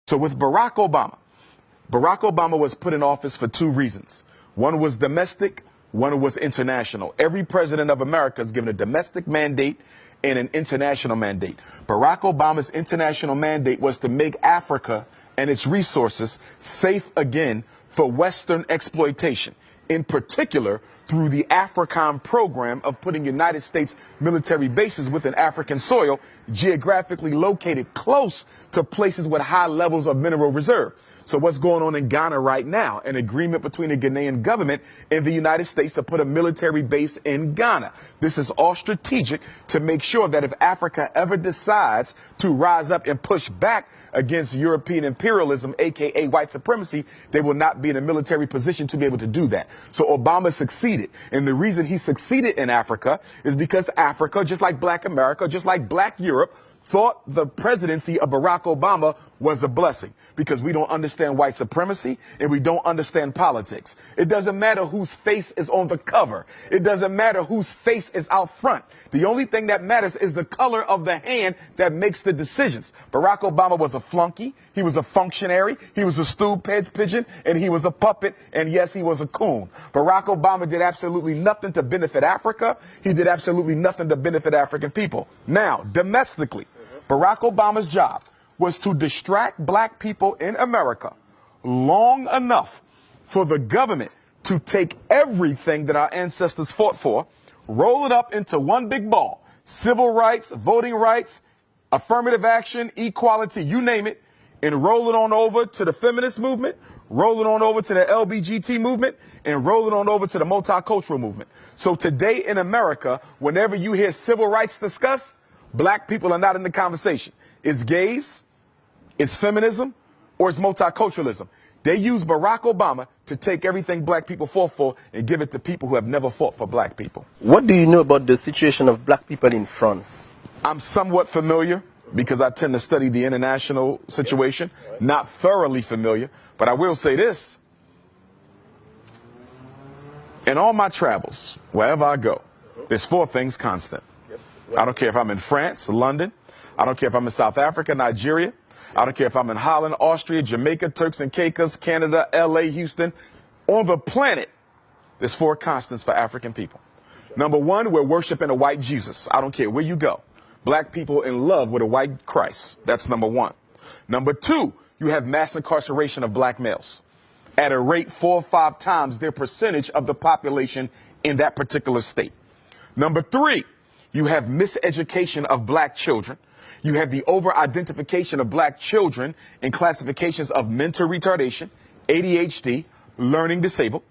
So with Barack Obama was put in office for two reasons. One was domestic, one was international. Every president of America is given a domestic mandate and an international mandate. Barack Obama's international mandate was to make Africa and its resources safe again for Western exploitation, in particular through the AFRICOM program of putting United States military bases within African soil, geographically located close to places with high levels of mineral reserve. So what's going on in Ghana right now? An agreement between the Ghanaian government and the United States to put a military base in Ghana. This is all strategic to make sure that if Africa ever decides to rise up and push back against European imperialism, aka white supremacy, they will not be in a military position to be able to do that. So Obama succeeded. And the reason he succeeded in Africa is because Africa, just like Black America, just like Black Europe, thought the presidency of Barack Obama was a blessing because we don't understand white supremacy and we don't understand politics. It doesn't matter whose face is on the cover. It doesn't matter whose face is out front. The only thing that matters is the color of the hand that makes the decisions. Barack Obama was a flunky. He was a functionary. He was a stool pigeon, and he was a puppet. And yes, he was a coon. Barack Obama did absolutely nothing to benefit Africa. He did absolutely nothing to benefit African people. Now, domestically, Barack Obama's job was to distract Black people in America long enough for the government to take everything that our ancestors fought for, roll it up into one big ball: civil rights, voting rights, affirmative action, equality, you name it, and roll it on over to the feminist movement, roll it on over to the LBGT movement, and roll it on over to the multicultural movement. So today in America, whenever you hear civil rights discussed, Black people are not in the conversation. It's gays, it's feminism, or it's multiculturalism. They use Barack Obama to take everything Black people fought for and give it to people who have never fought for Black people. What do you know about the situation of Black people in France? I'm somewhat familiar because I tend to study the international situation. Not thoroughly familiar, but I will say this. In all my travels, wherever I go, there's four things constant. I don't care if I'm in France, London. I don't care if I'm in South Africa, Nigeria. I don't care if I'm in Holland, Austria, Jamaica, Turks and Caicos, Canada, LA, Houston. On the planet, there's four constants for African people. Number one, we're worshiping a white Jesus. I don't care where you go. Black people in love with a white Christ. That's number one. Number two, you have mass incarceration of Black males at a rate 4 or 5 times their percentage of the population in that particular state. Number three, you have miseducation of Black children. You have the over-identification of Black children in classifications of mental retardation, ADHD, learning disabled.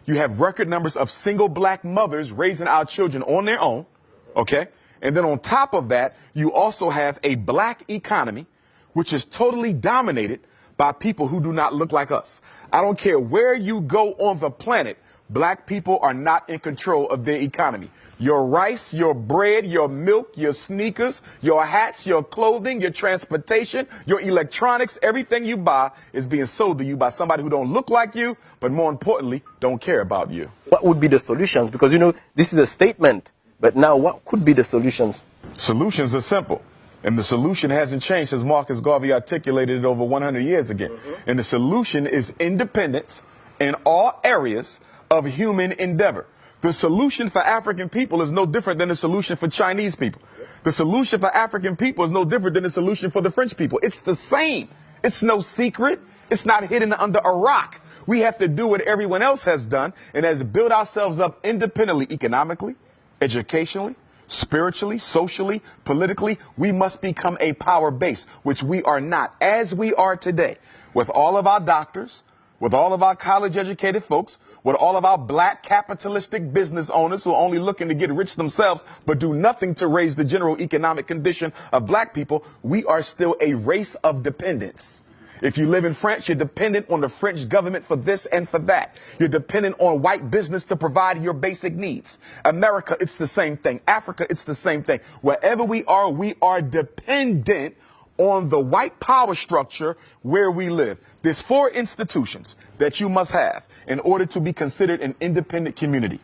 You have record numbers of single Black mothers raising our children on their own, okay? And then on top of that, you also have a Black economy, which is totally dominated by people who do not look like us. I don't care where you go on the planet, Black people are not in control of their economy. Your rice, your bread, your milk, your sneakers, your hats, your clothing, your transportation, your electronics, everything you buy is being sold to you by somebody who don't look like you, but more importantly, don't care about you. What would be the solutions? Because, you know, this is a statement, but now what could be the solutions? Solutions are simple. And the solution hasn't changed since Marcus Garvey articulated it over 100 years ago. And the solution is independence in all areas of human endeavor. The solution for African people is no different than the solution for Chinese people. The solution for African people is no different than the solution for the French people. It's the same. It's no secret. It's not hidden under a rock. We have to do what everyone else has done, and as build ourselves up independently, economically, educationally, spiritually, socially, politically. We must become a power base, which we are not, as we are today, with all of our doctors, with all of our college-educated folks, with all of our Black capitalistic business owners who are only looking to get rich themselves but do nothing to raise the general economic condition of Black people. We are still a race of dependence. If you live in France, you're dependent on the French government for this and for that. You're dependent on white business to provide your basic needs. America, it's the same thing. Africa, it's the same thing. Wherever we are dependent on the white power structure where we live. There's 4 institutions that you must have in order to be considered an independent community.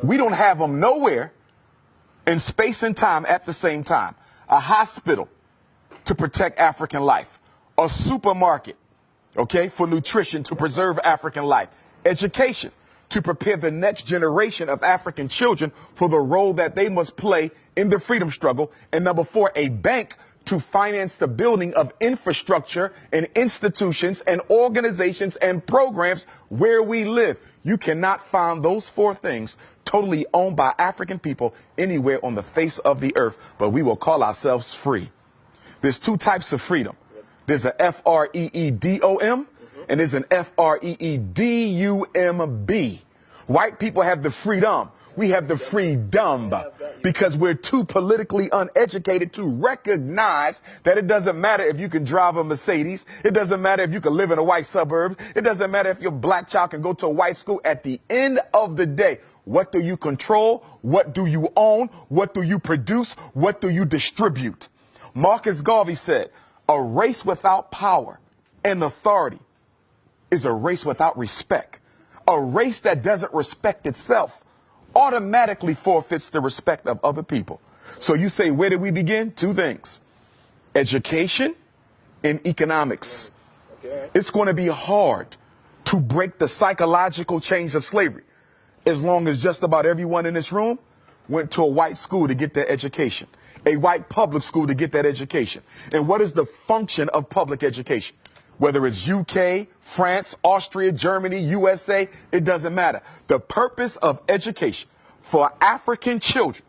We don't have them nowhere in space and time at the same time. A hospital to protect African life. a supermarket, okay, for nutrition to preserve African life, education to prepare the next generation of African children for the role that they must play in the freedom struggle, and number 4, a bank to finance the building of infrastructure and institutions and organizations and programs where we live. You cannot find those 4 things totally owned by African people anywhere on the face of the earth, but we will call ourselves free. There's 2 types of freedom. There's a F-R-E-E-D-O-M, and there's an F-R-E-E-D-U-M-B. White people have the freedom. We have the freedom because we're too politically uneducated to recognize that it doesn't matter if you can drive a Mercedes. It doesn't matter if you can live in a white suburb. It doesn't matter if your black child can go to a white school. At the end of the day, what do you control? What do you own? What do you produce? What do you distribute? Marcus Garvey said, a race without power and authority is a race without respect. A race that doesn't respect itself automatically forfeits the respect of other people. So you say, where did we begin? 2 things, education and economics. It's going to be hard to break the psychological chains of slavery as long as just about everyone in this room went to a white school to get their education, a white public school to get that education. And what is the function of public education? Whether it's UK, France, Austria, Germany, USA, it doesn't matter. The purpose of education for African children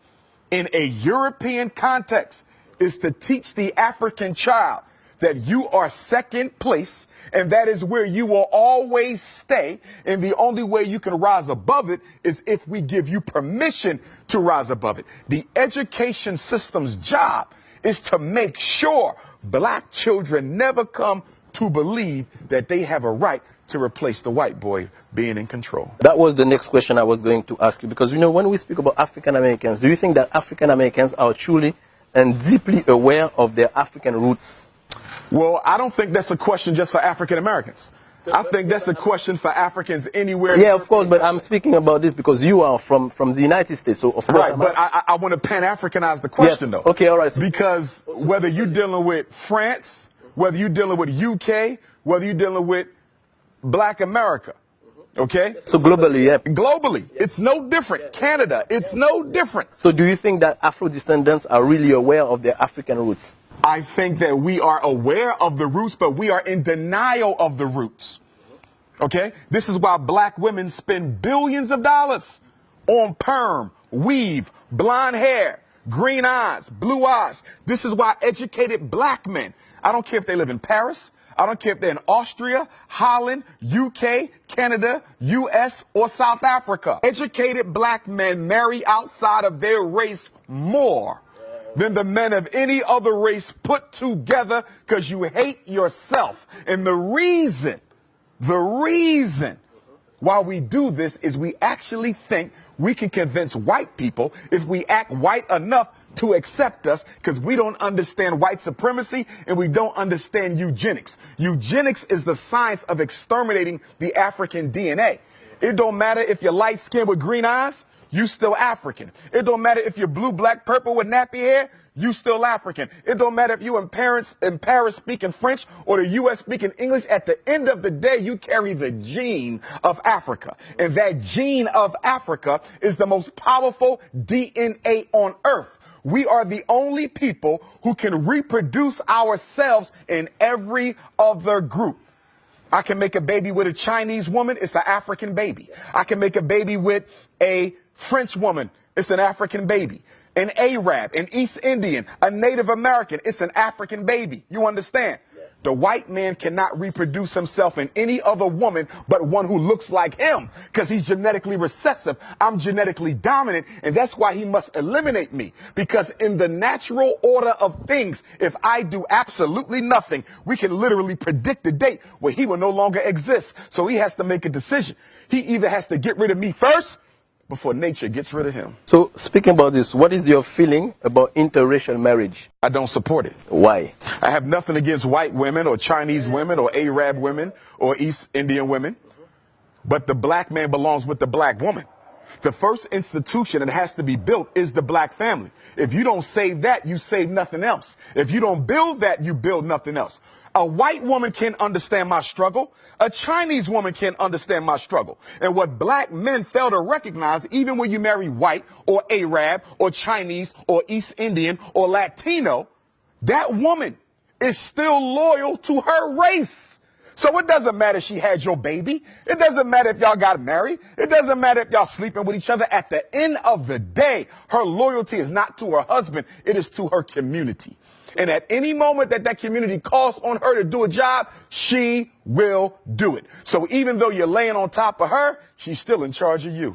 in a European context is to teach the African child that you are second place, and that is where you will always stay. And the only way you can rise above it is if we give you permission to rise above it. The education system's job is to make sure black children never come to believe that they have a right to replace the white boy being in control. That was the next question I was going to ask you, because, you know, when we speak about African Americans, do you think that African Americans are truly and deeply aware of their African roots? Well, I don't think that's a question just for African Americans. I think that's a question for Africans anywhere. Yeah, of course, but I'm speaking about this because you are from the United States, so of course. Right, but I want to Pan-Africanize the question, though. Okay, all right. Because whether you're dealing with France, whether you're dealing with UK, whether you're dealing with Black America, okay? So globally, yeah. Globally, it's no different. Canada, it's no different. So do you think that Afro-descendants are really aware of their African roots? I think that we are aware of the roots, but we are in denial of the roots, okay? This is why black women spend billions of dollars on perm, weave, blonde hair, green eyes, blue eyes. This is why educated black men, I don't care if they live in Paris, I don't care if they're in Austria, Holland, UK, Canada, US, or South Africa. Educated black men marry outside of their race more than the men of any other race put together because you hate yourself. And the reason why we do this is we actually think we can convince white people if we act white enough to accept us, because we don't understand white supremacy and we don't understand eugenics. Eugenics is the science of exterminating the African DNA. It don't matter if you're light skinned with green eyes, you still African. It don't matter if you're blue, black, purple with nappy hair, you still African. It don't matter if you in Paris speaking French or the US speaking English. At the end of the day, you carry the gene of Africa. And that gene of Africa is the most powerful DNA on earth. We are the only people who can reproduce ourselves in every other group. I can make a baby with a Chinese woman, it's an African baby. I can make a baby with a French woman, it's an African baby. An Arab, an East Indian, a Native American, it's an African baby. You understand? The white man cannot reproduce himself in any other woman but one who looks like him, because he's genetically recessive. I'm genetically dominant, and that's why he must eliminate me. Because in the natural order of things, if I do absolutely nothing, we can literally predict the date where he will no longer exist. So he has to make a decision. He either has to get rid of me first before nature gets rid of him. So speaking about this, what is your feeling about interracial marriage? I don't support it. Why? I have nothing against white women or Chinese women or Arab women or East Indian women, but the black man belongs with the black woman. The first institution that has to be built is the black family. If you don't save that, you save nothing else. If you don't build that, you build nothing else. A white woman can't understand my struggle. A Chinese woman can't understand my struggle. And what black men fail to recognize, even when you marry white or Arab or Chinese or East Indian or Latino, that woman is still loyal to her race. So it doesn't matter if she had your baby. It doesn't matter if y'all got married. It doesn't matter if y'all sleeping with each other. At the end of the day, her loyalty is not to her husband. It is to her community. And at any moment that that community calls on her to do a job, she will do it. So even though you're laying on top of her, she's still in charge of you.